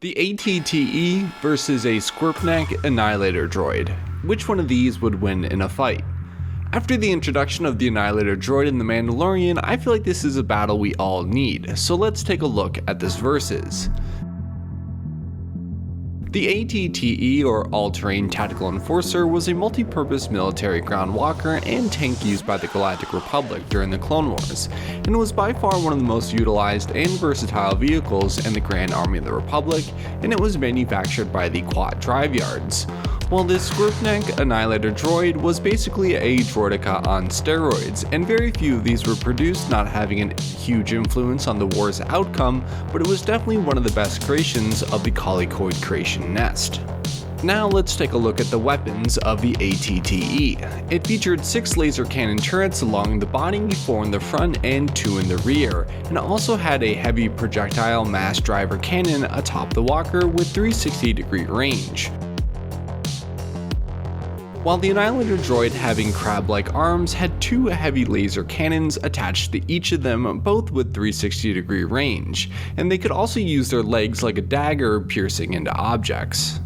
The ATTE versus a Scorpenek Annihilator Droid. Which one of these would win in a fight? After the introduction of the Annihilator Droid in The Mandalorian, I feel like this is a battle we all need, so let's take a look at this versus. The ATTE, or All-Terrain Tactical Enforcer, was a multi-purpose military ground walker and tank used by the Galactic Republic during the Clone Wars, and was by far one of the most utilized and versatile vehicles in the Grand Army of the Republic, and it was manufactured by the Quad Drive Yards. While this Scorpenek Annihilator Droid was basically a drideka on steroids, and very few of these were produced, not having a huge influence on the war's outcome, but it was definitely one of the best creations of the colicoid creation nest. Now let's take a look at the weapons of the ATTE. It featured 6 laser cannon turrets along the body, 4 in the front and 2 in the rear, and also had a heavy projectile mass driver cannon atop the walker with 360-degree range. While the Annihilator Droid, having crab-like arms, had 2 heavy laser cannons attached to each of them, both with 360-degree range, and they could also use their legs like a dagger, piercing into objects.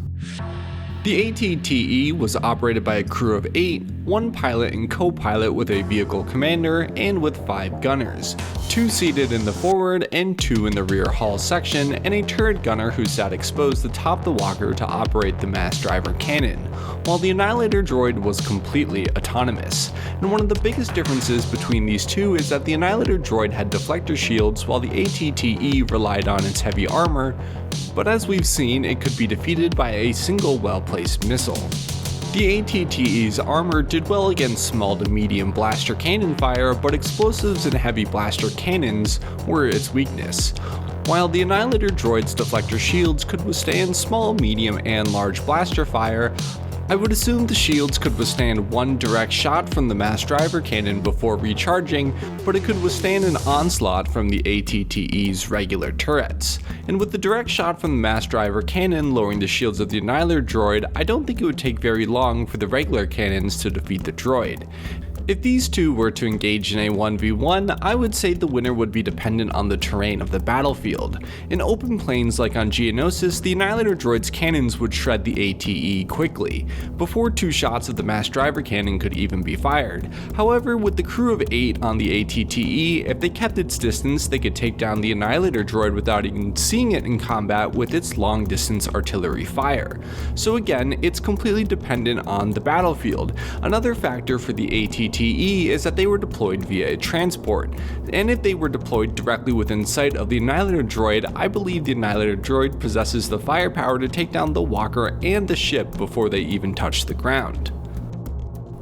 The ATTE was operated by a crew of 8, 1 pilot and co-pilot with a vehicle commander, and with 5 gunners, 2 seated in the forward and 2 in the rear hull section, and a turret gunner who sat exposed atop the walker to operate the mass driver cannon, while the Annihilator Droid was completely autonomous. And one of the biggest differences between these two is that the Annihilator Droid had deflector shields while the ATTE relied on its heavy armor, but as we've seen, it could be defeated by a single well-placed missile. The ATTE's armor did well against small to medium blaster cannon fire, but explosives and heavy blaster cannons were its weakness. While the Annihilator Droid's deflector shields could withstand small, medium, and large blaster fire, I would assume the shields could withstand 1 direct shot from the mass driver cannon before recharging, but it could withstand an onslaught from the ATTE's regular turrets. And with the direct shot from the mass driver cannon lowering the shields of the Annihilator Droid, I don't think it would take very long for the regular cannons to defeat the droid. If these two were to engage in a 1v1, I would say the winner would be dependent on the terrain of the battlefield. In open plains like on Geonosis, the Annihilator Droid's cannons would shred the ATE quickly, before 2 shots of the mass driver cannon could even be fired. However, with the crew of 8 on the ATTE, if they kept its distance, they could take down the Annihilator Droid without even seeing it in combat with its long-distance artillery fire. So again, it's completely dependent on the battlefield. Another factor for the ATTE is that they were deployed via a transport, and if they were deployed directly within sight of the Annihilator Droid, I believe the Annihilator Droid possesses the firepower to take down the walker and the ship before they even touch the ground.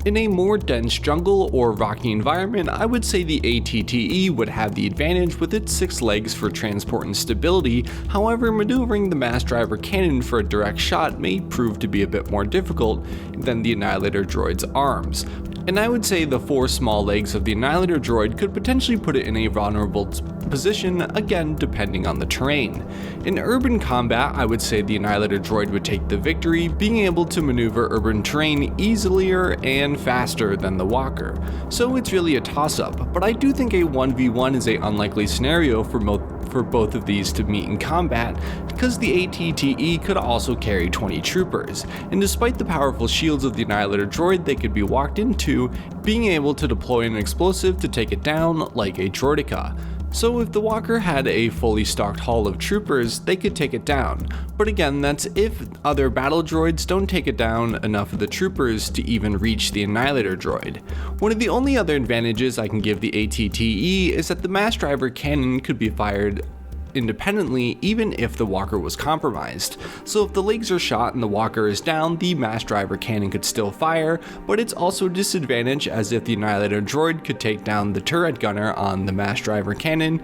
In a more dense jungle or rocky environment, I would say the ATTE would have the advantage with its 6 legs for transport and stability. However, maneuvering the mass driver cannon for a direct shot may prove to be a bit more difficult than the Annihilator Droid's arms. And I would say the 4 small legs of the Annihilator Droid could potentially put it in a vulnerable position, again depending on the terrain. In urban combat, I would say the Annihilator Droid would take the victory, being able to maneuver urban terrain easier and faster than the walker. So it's really a toss-up, but I do think a 1v1 is an unlikely scenario for both of these to meet in combat, because the ATTE could also carry 20 troopers, and despite the powerful shields of the Annihilator Droid they could be walked into, being able to deploy an explosive to take it down like a drideka. So if the walker had a fully stocked hull of troopers, they could take it down. But again, that's if other battle droids don't take it down enough of the troopers to even reach the Annihilator Droid. One of the only other advantages I can give the ATTE is that the mass driver cannon could be fired independently even if the walker was compromised. So if the legs are shot and the walker is down, the mass driver cannon could still fire, but it's also a disadvantage as if the Annihilator Droid could take down the turret gunner on the mass driver cannon,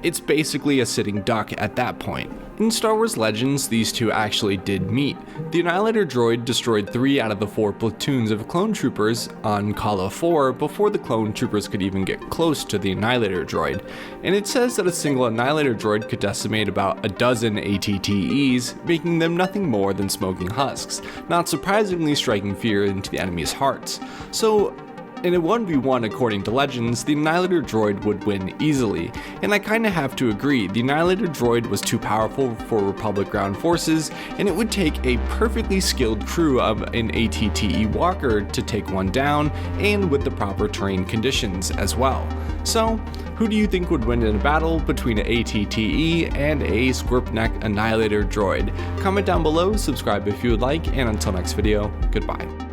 it's basically a sitting duck at that point. In Star Wars Legends, these two actually did meet. The Annihilator Droid destroyed 3 out of the 4 platoons of clone troopers on Kala 4 before the clone troopers could even get close to the Annihilator Droid, and it says that a single Annihilator Droid could decimate about a dozen ATTEs, making them nothing more than smoking husks, not surprisingly striking fear into the enemy's hearts. So In a 1v1 according to Legends, the Annihilator Droid would win easily, and I kinda have to agree, the Annihilator Droid was too powerful for Republic ground forces, and it would take a perfectly skilled crew of an ATTE walker to take one down, and with the proper terrain conditions as well. So, who do you think would win in a battle between an ATTE and a Scorpenek Annihilator Droid? Comment down below, subscribe if you would like, and until next video, goodbye.